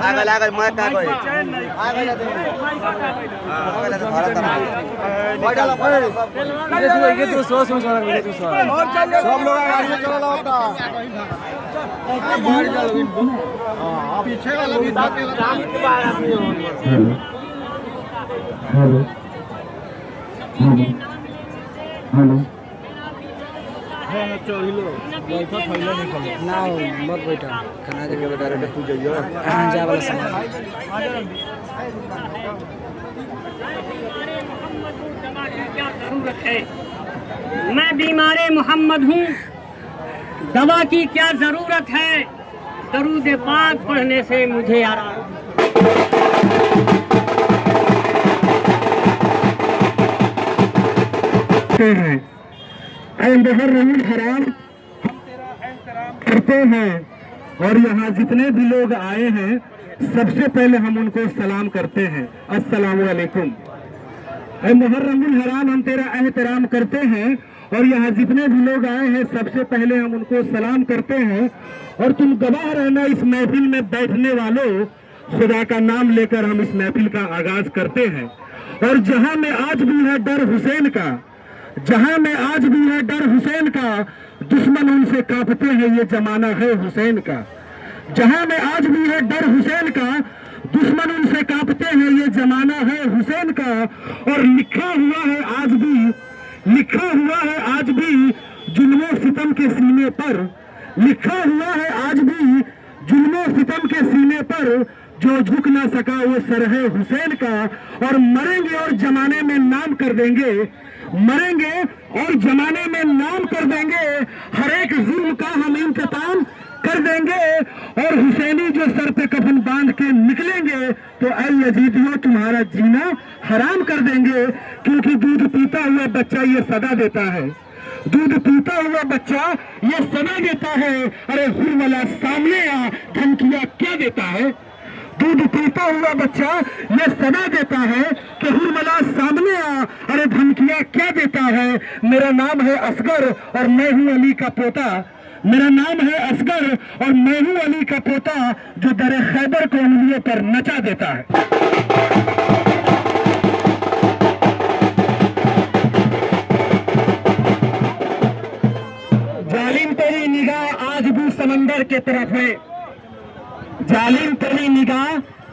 आगे आगे मत का कोई आगे ले दे आगे ले भारत बैठा ला ये तो सो सो सब लोग गाड़ी में चला ला अपना पीछे वाला भी हेलो हेलो ना मत बैठा खाना देके डायरेक्ट तू जाइयो जा वाला सामान क्या जरूरत है। मैं बीमारे मोहम्मद हूँ, दवा की क्या जरूरत है। दरूद पाक पढ़ने से मुझे आराम। मुहर्रम हराम हम तेरा एहतराम करते हैं और यहाँ जितने भी लोग आए हैं सबसे पहले हम उनको सलाम करते हैं, अस्सलामु अलैकुम। मुहर्रम हराम हम तेरा एहतराम करते हैं और यहाँ जितने भी लोग आए हैं सबसे पहले हम उनको सलाम करते हैं। और तुम गवाह रहना इस महफिल में बैठने वालों, खुदा का नाम लेकर हम इस महफिल का आगाज करते हैं। और जहाँ में आज भी है डर हुसैन का, जहां में आज भी है डर हुसैन का, दुश्मन उनसे कांपते हैं, ये जमाना है हुसैन का। जहां में आज भी है डर हुसैन का, दुश्मन उनसे कांपते हैं, ये जमाना है हुसैन का। और लिखा हुआ है आज भी जुल्मो सितम के सीने पर, लिखा हुआ है आज भी जुल्मो सितम के सीने पर, जो झुक ना सका वो सर है हुसैन का। और मरेंगे और जमाने में नाम कर देंगे, मरेंगे और जमाने में नाम कर देंगे, हर एक जुल्म का हम इंतकाम कर देंगे। और हुसैनी जो सर पे कफन बांध के निकलेंगे तो ऐ यजीदियों तुम्हारा जीना हराम कर देंगे। क्योंकि दूध पीता हुआ बच्चा ये सदा देता है, दूध पीता हुआ बच्चा ये सदा देता है। अरे हुरमला सामने आ, धमकियां क्या देता है। दूध पीता हुआ बच्चा ये सदा देता है कि हुरमला सामने आ, अरे धमकियां क्या देता है। मेरा नाम है असगर और मैं हूं अली का पोता, मेरा नाम है असगर और मैं हूं अली का पोता, जो दर खैबर को उंगलियों पर नचा देता है। जालिम तेरी निगाह आज भी समंदर के तरफ है, जालिम तेरी निगाह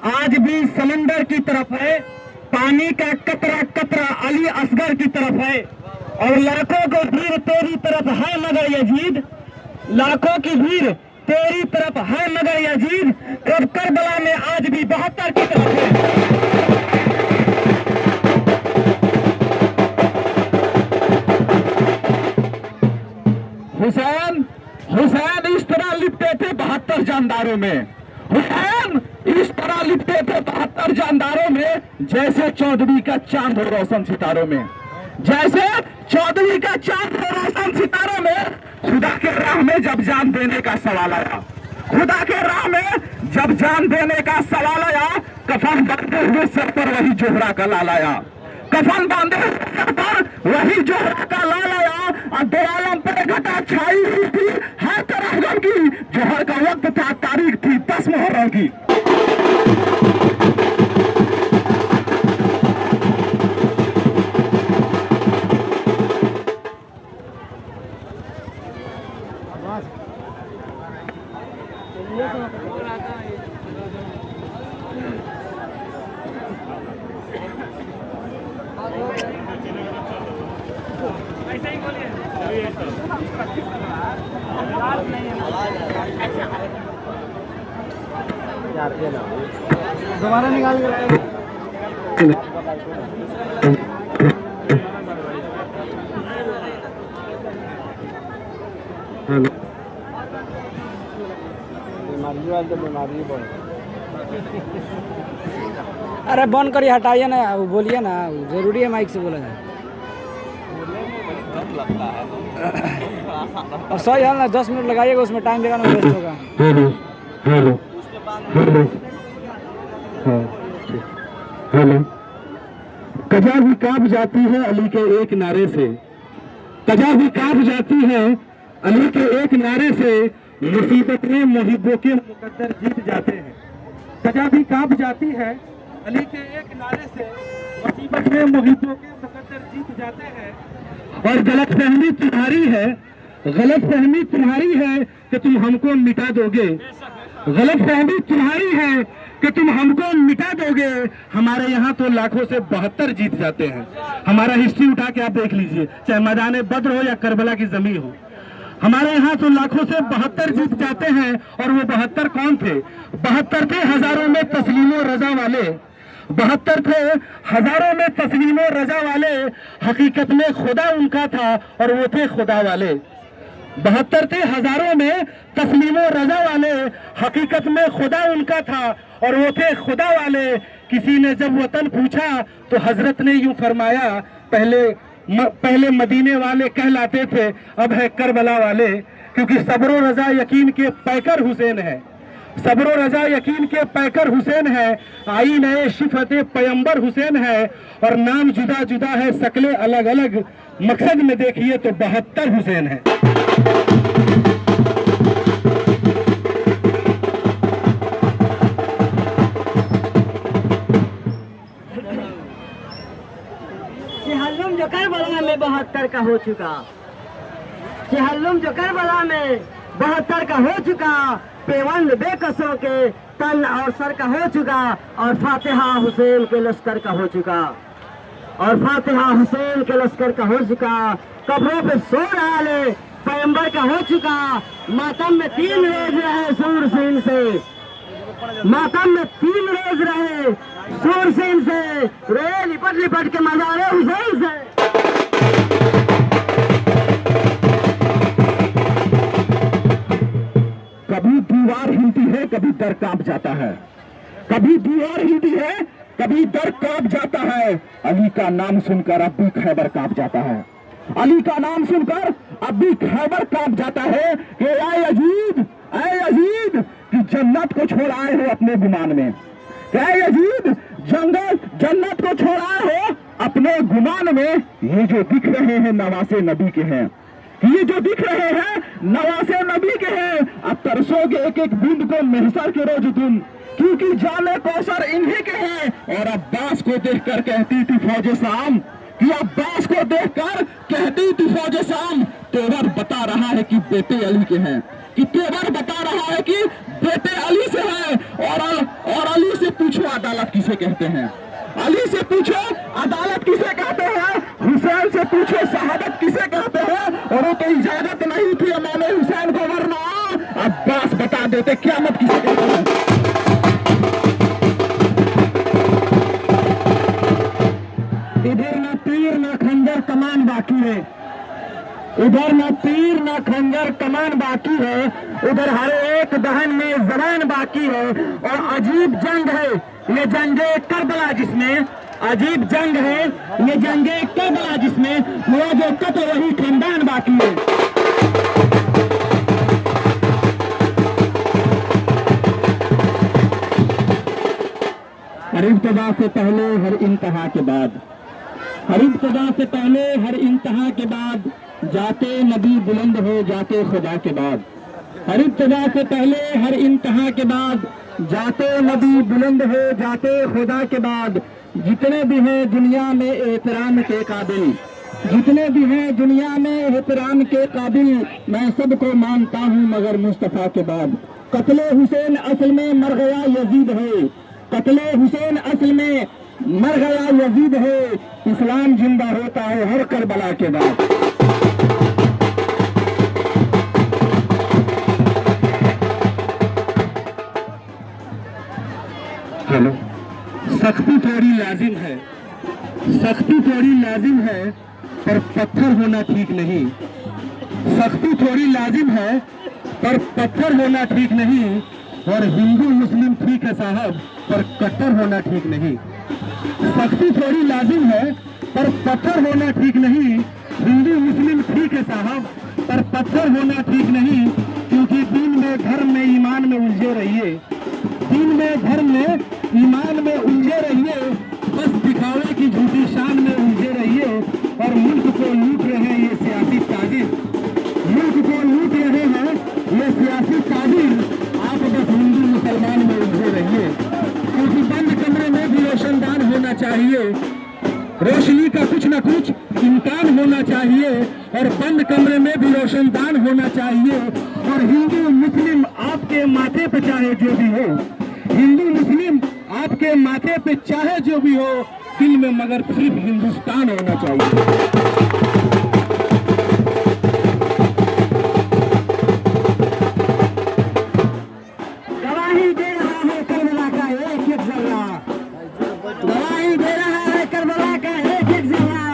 आज भी समंदर की तरफ है। पानी का कतरा कतरा अली असगर की तरफ है। और लाखों को भीड़ तेरी तरफ है मगर यजीद, लाखों की भीड़ तेरी तरफ है मगर यजीद, करबला में आज भी 72 की तरफ है। हुसैन हुसैन इस तरह लिपटे थे 72 जानदारों में, हुसैन इस तरह लिपटे थे 72 जानदारों में, जैसे चौधरी का चांद हो रोशन सितारों में, जैसे चौधरी का चांद हो रोशन सितारों में। खुदा के राह में जब जान देने का सवाल आया, खुदा के राह में जब जान देने का सवाल आया, कफन बांधे हुए सर पर वही जोहरा का लाल आया, कफन बांधे हुए सर पर वही जोहरा का लाल आया। और दो आलम पर घटा छाई हुई थी है तरह गम की, जोहर का वक्त था तारीख थी 10 मुहर्रम की। दोबारा निकाल के अरे बंद करिए, हटाइए ना, बोलिए ना, जरूरी है माइक से बोला जाए। और सही है ना, 10 मिनट लगाइएगा, उसमें टाइम देगा ना, वेस्ट होगा। हेलो। कजा भी कांप जाती है अली के एक नारे से, कजा भी कांप जाती है अली के एक नारे से। मुसीबत में मुहिब्बों के मुकद्दर जीत जाते हैं। सजा भी कांप जाती है अली के एक नारे से, मुसीबत में मुहिब्बों के मुकद्दर जीत जाते हैं। और गलतफहमी तुम्हारी है, गलतफहमी तुम्हारी है कि तुम हमको मिटा दोगे, गलतफहमी तुम्हारी है कि तुम हमको मिटा दोगे। हमारे यहाँ तो लाखों से 72 जीत जाते हैं। हमारा हिस्ट्री उठा के आप देख लीजिए, चाहे मैदान बद्र हो या करबला की जमीन हो, हमारे यहाँ तो लाखों से 72 जीत जाते हैं। और वो 72 कौन थे? 72 थे हजारों में तस्लीमो रजा वाले, 72 थे हजारों में तस्लीमो रजा वाले। हकीकत में खुदा उनका था और वो थे खुदा वाले। 72 थे हजारों में तस्लीमो रजा वाले, हकीकत में खुदा उनका था और वो थे खुदा वाले। किसी ने जब वतन पूछा तो हजरत ने यूं फरमाया, पहले मदीने वाले कहलाते थे, अब है करबला वाले। क्योंकि सब्र रजा यकीन के पैकर हुसैन है, सब्र रजा यकीन के पैकर हुसैन है। आई नए शिफत पैगंबर हुसैन है। और नाम जुदा जुदा है, शक्लें अलग अलग, मकसद में देखिए तो 72 हुसैन है। चहल्लुम जो करबला में 72 का हो चुका, चहल्लुम जो करबला में 72 का हो चुका। पेवंद बेकसों के तन और सर का हो चुका। और फातिहा हुसैन के लश्कर का हो चुका, और फातिहा हुसैन के लश्कर का हो चुका। कब्रों पे सो डाले पैगंबर का हो चुका। मातम में 3 रोज रहे सूर सीन से, मातम में 3 रोज रहे सूर सीन से, रे लिपट लिपट के मजारे हुसैन से। कभी दीवार हिलती है, कभी दर कांप जाता है, कभी दीवार हिलती है, कभी दर कांप जाता है। अली का नाम सुनकर अब भी खैबर कांप जाता है, अली का नाम सुनकर अब भी खैबर कांप जाता है। कि ऐ यजीद कि जन्नत को छोड़ आए हो अपने गुमान में, ऐ यजीद जन्नत को छोड़ आए हो अपने गुमान में। ये जो दिख रहे हैं नवासे नबी के हैं, ये जो दिख रहे हैं नवासे नबी के हैं। अब तरसोगे एक एक बूंद को महसर के रोज तुम, क्योंकि जामे कौसर इन्हीं के हैं। और अब्बास को देखकर कहती थी फौजे शाम, कि अब्बास को देखकर कहती थी फौजे शाम, तेवर बता रहा है कि बेटे अली के हैं, कि तेवर बता रहा है कि बेटे अली से है। और अली से पूछो अदालत किसे कहते हैं, अली से पूछो अदालत किसे कहते हैं, हुसैन से पूछो शहादत किसे कहते हैं। और वो तो इजाजत नहीं थी इमाम हुसैन को, वरना अब्बास बता देते क़यामत किसे कहते हैं। इधर ना तीर ना खंजर कमान बाकी है, उधर ना तीर ना खंजर कमान बाकी है, उधर हर एक दहन में जबान बाकी है। और अजीब जंग है ये जंगे करबला, जिसमें अजीब जंग है ये जंगे करबला, जिसमें वो जो कत्ल वही खानदान बाकी है। हर इब्तिदा से पहले हर इंतहा के बाद, हर इब्तिदा से पहले हर इंतहा के बाद, जाते नबी बुलंद हो जाते खुदा के बाद। हर इब्तिदा से पहले हर इंतहा के बाद, जाते नबी बुलंद हो जाते खुदा के बाद। जितने भी हैं दुनिया में एहतराम के काबिल, जितने भी हैं दुनिया में एहतराम के काबिल, मैं सबको मानता हूँ मगर मुस्तफा के बाद। कत्ले हुसैन असल में मर गया यजीद है, कत्ले हुसैन असल में मर गया यजीद है। इस्लाम जिंदा होता है हर करबला के बाद। हेलो, सख्ती थोड़ी लाजिम है, सख्ती थोड़ी लाजिम है, पर पत्थर होना ठीक नहीं। सख्ती थोड़ी लाजिम है पर पत्थर होना ठीक नहीं। और हिंदू मुस्लिम ठीक है साहब, पर कट्टर होना ठीक नहीं। सख्ती थोड़ी लाजिम है पर पत्थर होना ठीक नहीं। हिंदू मुस्लिम ठीक है साहब, पर पत्थर होना ठीक नहीं। क्योंकि दिन में धर्म में ईमान में उलझे रहिए, दिन में धर्म में ईमान में उलझे रहिए, बस दिखावे की झूठी शान में उलझे रहिए। और मुल्क को लूट रहे हैं ये सियासी ताजिर, मुल्क को लूट रहे हैं ये सियासी कब्र में भी रोशनदान होना चाहिए। और हिंदू मुस्लिम आपके माथे पे चाहे जो भी हो, हिंदू मुस्लिम आपके माथे पे चाहे जो भी हो, दिल में मगर सिर्फ हिंदुस्तान होना चाहिए। गवाही दे रहा है करबला का एक एक जर्रा, गवाही दे रहा है करबला का एक एक जर्रा।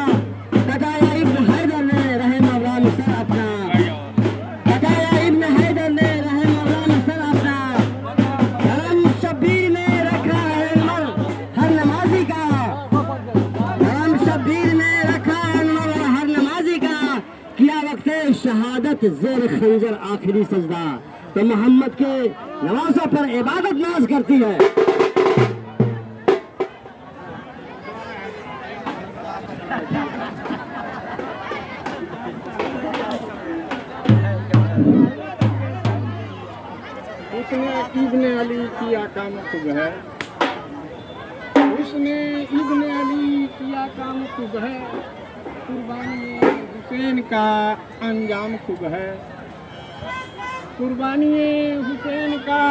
कटाया इब्न हैदर ने रहे मौला में सर अपना, कटाया इब्न हैदर ने रहे मौला में सर अपना। हरम शब्बीर ने रखा है अनवर हर नमाजी का, हरम शब्बीर ने रखा है अनवर हर नमाजी का। किया वक्त शहादत ज़ेर खंजर आखिरी सजदा, तो मोहम्मद के नवाजों पर इबादत नाज करती है। उसने इब्ने अली किया काम खूब है, उसने इब्ने अली किया काम खूब है। कुर्बानी हुसैन का अंजाम खूब है, कुर्बानी हुसैन का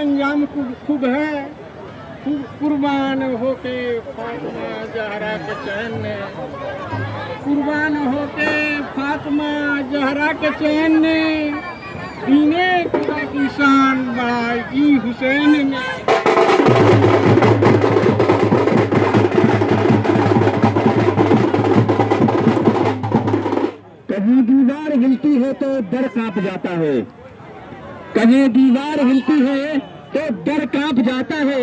अंजाम खूब है। कुर्बान होके फातिमा जहरा के चैन ने, कुर्बान होके फातिमा जहरा के चैन ने, दीने खुदा की शान बढ़ाई जी हुसैन ने। कहीं दीवार हिलती है तो डर कांप जाता है, कहीं दीवार हिलती है तो डर कांप जाता है।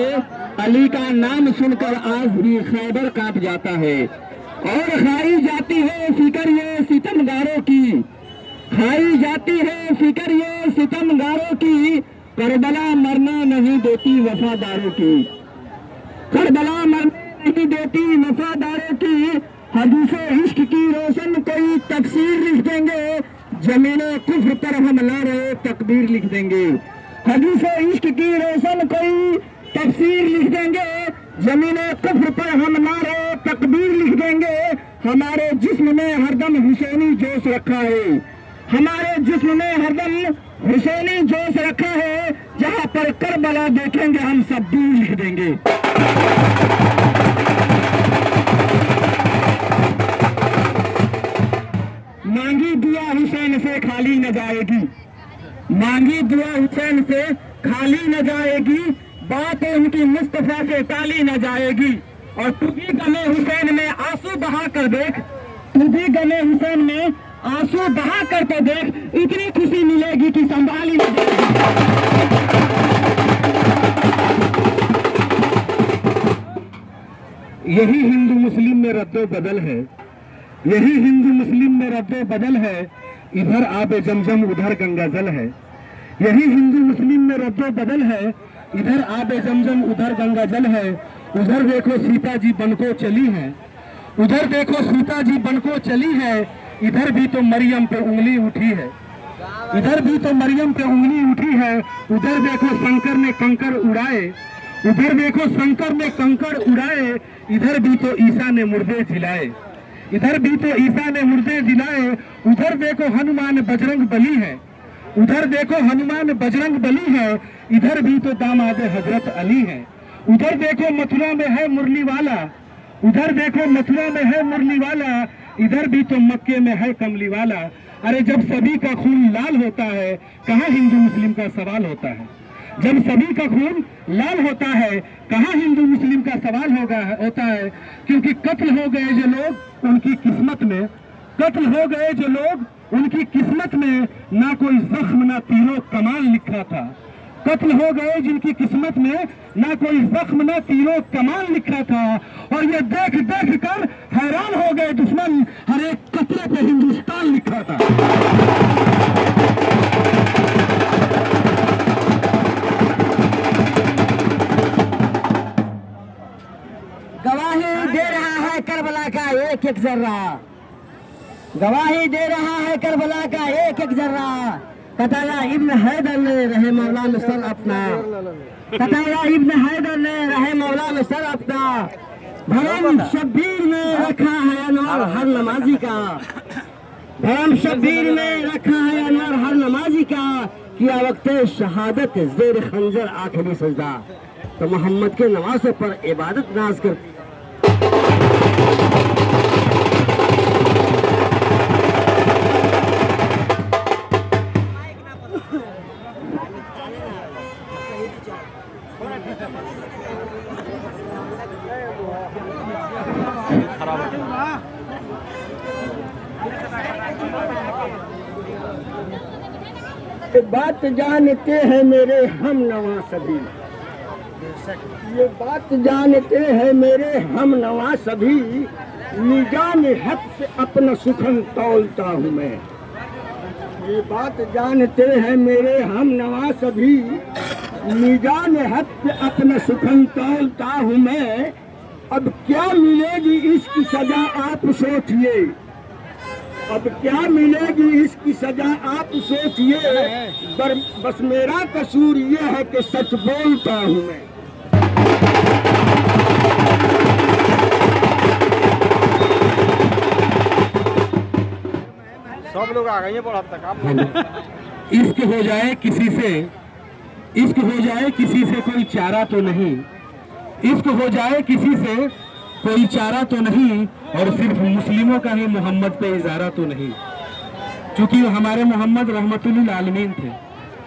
अली का नाम सुनकर आज भी खैबर कांप जाता है। और खाई जाती है फिक्र ये सितमगारों की, खाई जाती है फिक्र ये सितमगारों की। करबला मरना नहीं देती वफादारों की, करबला मरना नहीं देती वफादारों की। हदीसे इश्क की रोशन कोई तफसीर लिख देंगे, जमीने कुफ्र पर हम ला रहे तकबीर लिख देंगे। हदीसे इश्क की रोशन कोई तफसीर लिख देंगे, जमीने कुफ्र पर हम ला रहे तकबीर लिख देंगे। हमारे जिस्म में हरदम हुसैनी जोश रखा है, हमारे जिस्म में हरदम हुसैनी जोश रखा है। जहाँ पर करबला देखेंगे हम सब दूर लिख देंगे। मांगी दुआ हुसैन से खाली न जाएगी, मांगी दुआ हुसैन से खाली न जाएगी। बात उनकी मुस्तफा से टाली न जाएगी। और तू भी गमे हुसैन में आंसू बहा कर देख, तू भी गमे हुसैन में आंसू बहा कर तो देख, इतनी खुशी मिलेगी कि संभाली न जाएगी। यही हिंदू मुस्लिम में रद्दो बदल है, यही हिंदू मुस्लिम में रद्दो बदल है। इधर आबे जमजम उधर गंगा जल है, यही हिंदू मुस्लिम में रद्दो बदल है। इधर आबे जमजम उधर गंगा जल है। उधर देखो सीता जी बनको चली है, उधर देखो सीता जी बनको चली है। इधर भी तो मरियम पे उंगली उठी है, इधर भी तो मरियम पे उंगली उठी है। उधर देखो शंकर ने कंकर उड़ाए, उधर देखो शंकर ने कंकर उड़ाए। इधर भी तो ईसा ने मुर्दे जिलाए, इधर भी तो ईसा ने मुर्दे जिलाए। उधर देखो हनुमान बजरंग बली है, उधर देखो हनुमान बजरंग बली है। इधर भी तो दामाद हजरत अली है। उधर देखो मथुरा में है मुरली वाला, उधर देखो मथुरा में है मुरली वाला। इधर भी तो मक्के में है कमली वाला। अरे जब सभी का खून लाल होता है, कहाँ हिंदू मुस्लिम का सवाल होता है। जब सभी का खून लाल होता है, कहाँ हिंदू मुस्लिम का सवाल होता है। क्योंकि कत्ल हो गए जो लोग उनकी किस्मत में, कत्ल हो गए जो लोग उनकी किस्मत में, ना कोई जख्म ना तीरों कमाल लिखा था। कत्ल हो गए जिनकी किस्मत में, ना कोई जख्म ना तीरों कमाल लिखा था। और ये देख देख कर हैरान हो गए दुश्मन, हर एक कतरे पे हिंदुस्तान लिखा था। गवाही दे रहा है करबला का एक एक जर्रा, गवाही दे रहा है करबला का एक एक जर्रा। कटाया इब्न हैदर ने रहे मौला में सर अपना, कटाया इब्न हैदर ने रहे मौला में सर अपना। भरम शब्बीर ने रखा है अनवर हर नमाजी का, धर्म शब्बीर में रखा है अनवर हर नमाजी का, किया वक्त शहादत जेर खंजर आखिरी सजदा। तो मोहम्मद के नवासे पर इबादत नाज कर बात जानते हैं मेरे हम नवा सभी, ये बात जानते हैं मेरे हम नवा सभी, निजान हक से अपना सुखन तौलता हूँ मैं। ये बात जानते हैं मेरे हम नवा सभी, निजान हक से अपना सुखन तौलता हूँ मैं। अब क्या मिलेगी इसकी सजा आप सोचिए, अब क्या मिलेगी इसकी सजा आप सोचिए। बस मेरा कसूर ये है कि सच बोलता हूँ मैं। सब लोग आ गए हैं अब तक आप। इश्क हो जाए किसी से, इश्क हो जाए किसी से कोई चारा तो नहीं, इश्क हो जाए किसी से कोई चारा तो नहीं, और सिर्फ मुस्लिमों का ही मोहम्मद पे इजारा तो नहीं। क्योंकि हमारे मोहम्मद रहमतुल आलमीन थे,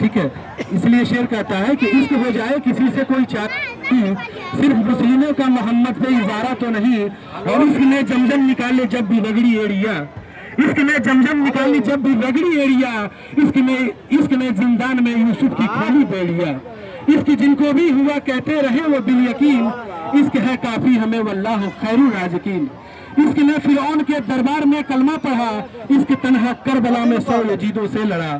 ठीक है, इसलिए शेर कहता है कि इश्क हो जाए किसी से कोई चारा नहीं, सिर्फ मुस्लिमों का मोहम्मद पे इजारा तो नहीं। और इसने जमजम निकाले जब भी रगड़ी एरिया, इसने जमजम निकाली जब भी रगड़ी एरिया, इसने जिंदान में यूसुफ की खोली बेड़िया। इसकी जिनको भी हुआ कहते रहे वो बिल यकीन, इसके है काफी हमें वल्लाह खैरू राजकीन। इसने फिरौन के दरबार में कलमा पढ़ा, इसके तन्हा करबला में 100 यजीदों से लड़ा।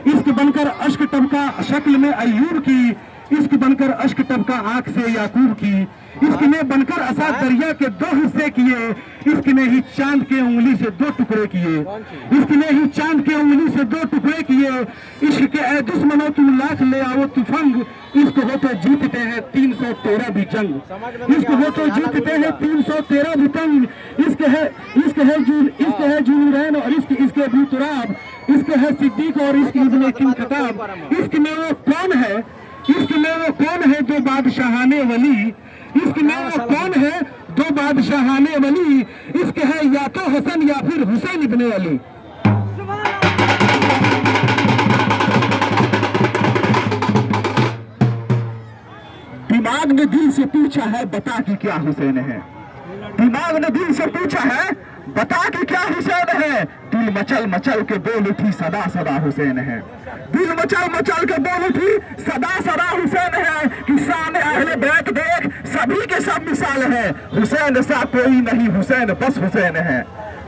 इसके बनकर अश्क टपका शक्ल में अय्यूब की, इसके बनकर अश्क टपका आंख से याकूब की। इसने बनकर असा दरिया के 2 हिस्से किए, इसने ही चांद के उंगली से 2 टुकड़े किए, इसने ही चांद के उंगली से 2 टुकड़े किए। इश्क के ए दुश्मनों तुम लाख ले आओ तुफंग, इसको हो तो जीतते हैं 313 भी जंग, इसको हो तो जीतते हैं 313 भी जंग। इसके है जुनूरैन और इसके अबू तुराब, इसके है सिद्दीक और इसके इब्ने किन खताब। इश्क में वो कौन है, इश्क में वो कौन है जो बादशाहाने वली, इश्क में वो कौन है दो बादशाहाने वली। इसके है या तो हसन या फिर हुसैन इब्ने अली। दिमाग ने दिल से पूछा है बता कि क्या हुसैन है, दिमाग ने दिल से पूछा है बता कि क्या हुसैन है। दिल मचल मचल के बोल उठी सदा सदा हुसैन है, दिल मचल मचल के बोल उठी सदा सदा हुसैन है। किसान अहले बैत देख सभी के सब मिसाल है, हुसैन सा कोई नहीं हुसैन बस हुसैन है,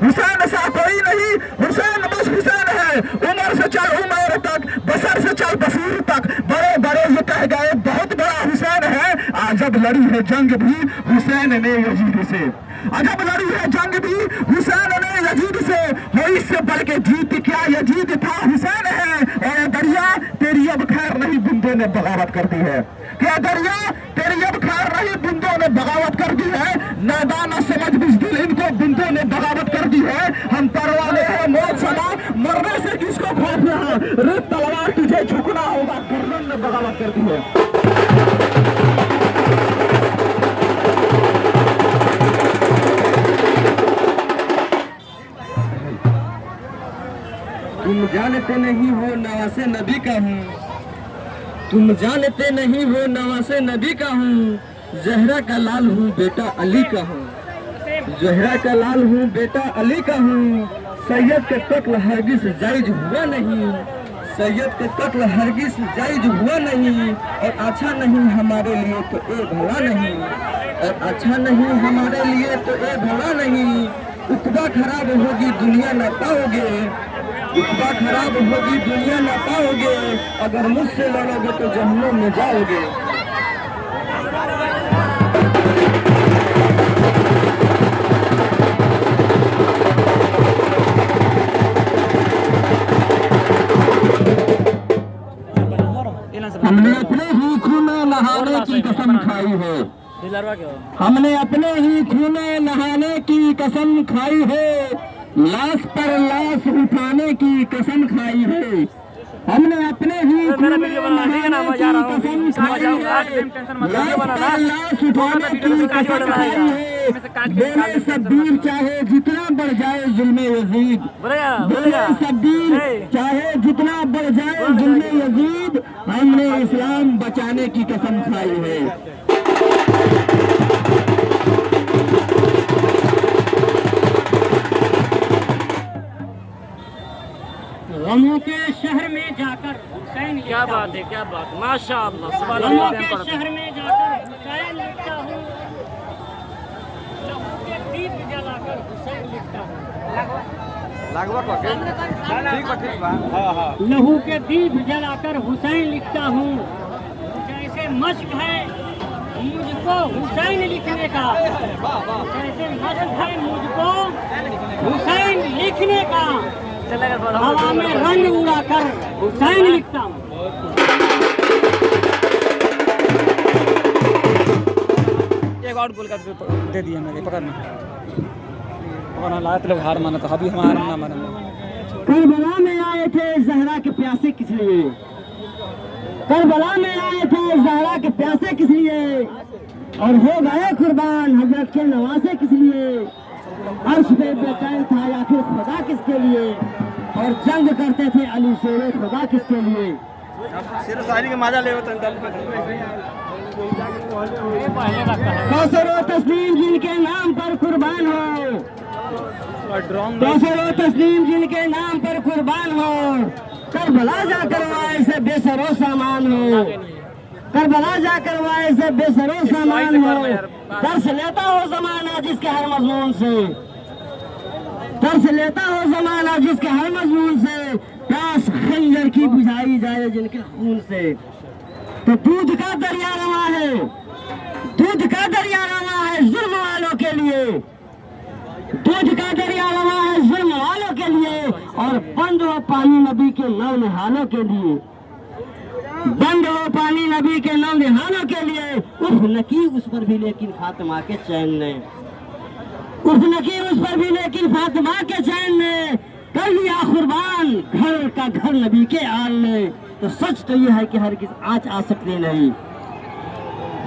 हुसैन सा कोई नहीं हुसैन बस हुसैन है। उमर से चल उमर तक, बसर से चल बसीर तक, बड़े बड़े ये कह गए बहुत बड़ा हुसैन है। अजब लड़ी है जंग भी हुसैन ने यजीद से, अजब लड़ी है जंग भी हुसैन ने यजीद से। वो इससे बढ़ के जीत क्या यजीद था हुसैन है। और दरिया तेरी अब खैर नहीं बुंदों ने बगावत कर दी है, क्या दरिया तेरी अब खैर नहीं बुंदों ने बगावत कर दी है। नादान समझ बुज़दिल इनको बुंदों ने बगावत कर दी है। हम परवाने हैं मौत सदा मरने से किसको खौफ है, रे तलवार तुझे झुकना होगा गर्दन ने बगावत कर दी है। तुम जानते नहीं हो नवासे नबी का हूँ, तुम जानते नहीं हो नवासे नबी का हूँ। जहरा का लाल हूँ बेटा अली का हूँ, जहरा का लाल हूँ बेटा अली का हूँ। सैयद के कत्ल हरगिज जायज हुआ नहीं, सैयद के कत्ल हरगिज जायज हुआ नहीं। और अच्छा नहीं हमारे लिए तो ए भला नहीं, और अच्छा नहीं हमारे लिए तो ए भला नहीं। उतबा खराब होगी दुनिया न पाओगे, उतबा खराब होगी दुनिया न पाओगे। अगर मुझसे लड़ोगे तो जहन्नम में जाओगे। हमने अपने ही खून में नहाने की कसम खाई है, हमने अपने ही खून में नहाने की कसम खाई है। लाश पर लाश उठाने की कसम खाई है। हमने अपने ही मेरा वीडियो बना ठीक है ना, मैं जा रहा हूँ लाश पर लाश उठाने की कसम खाई है। बोले शब्बीर चाहे जितना बढ़ जाए जुल्मे यजीद, बोले शब्बीर चाहे जितना बढ़ जाए जुल्मे यजीद, हमने इस्लाम बचाने की कसम खाई है। गमों के शहर में जाकर हुसैन क्या बात है, क्या बात, माशाअल्लाह, सुभान गमों अल्लाह। के शहर में जाकर हुसैन लिखता हूँ, लहू के दीप जलाकर हुसैन लिखता हूँ, लहू के दीप जलाकर हुसैन लिखता हूँ। जैसे मश्क है मुझको हुसैन लिखने का, जैसे मश्क है मुझको हुसैन लिखने का, हवा में रंग उड़ाकर हुसैन लिखता हूँ। एक और गोल का दे दिया मेरे, पकड़ना लाए तो लोग हार माना, तो अभी हम हार ना माना। करबला में आए थे जहरा के प्यासे किस लिए, करबला में आए थे जहरा के प्यासे किस लिए, और हो गए कुर्बान हजरत के नवासे किस लिए। अर्श पे बेचैन था आखिर खुदा किसके लिए, और जंग करते थे अली शेर खुदा किसके लिए। सिर्फ शायरी के मजा ले कौसर तस्लीम जिनके नाम पर कुर्बान हो, कौसर तस्लीम जिनके नाम पर कुर्बान हो, करबला जाकर वाए से बेसरो सामान हो, करबला जाकर वाए से बेसरो सामान हो। दर्श लेता हो जमाना जिसके हर मजमून से, दर्श लेता हो जमाना जिसके हर मजमून से, प्यास खंजर की बुझाई जाए जिनके खून से। तो दूध का दरिया रवा है, दूध का दरिया रवा है जुल्म वालों के लिए, दूध का दरिया रवा है जुल्म वालों के लिए, और बंद हो पानी नबी के नौ निहालों के लिए, बंद हो पानी नबी के नौ निहालों के लिए। उफ नकी उस पर भी लेकिन फातिमा के चैन ने, उफ नकी उस पर भी लेकिन फातिमा के चैन ने, कर लिया कुर्बान घर का घर नबी के आल ने। तो सच तो यह है कि हरगिज आज आ सकते नहीं,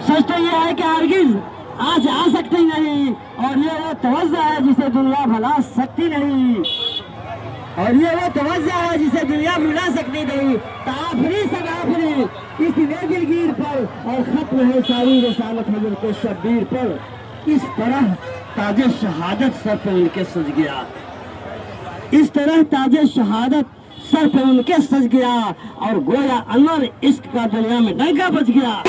सच तो यह है कि हरगिज आज आ सकती नहीं, और ये वो तवज्जो है जिसे दुनिया भुला सकती नहीं, और ये वो तवज्जो है जिसे दुनिया भुला सकती नहीं। ताफरी सगाफरी इस दिलगीर पर, और खत्म है सारी रसालत हजरत के शब्बीर पर। इस तरह ताजे शहादत सर पे उनके सज गया, इस तरह ताजे शहादत सर पे उनके सज गया, और गोया अनवर इश्क का दुनिया में डंका बज गया।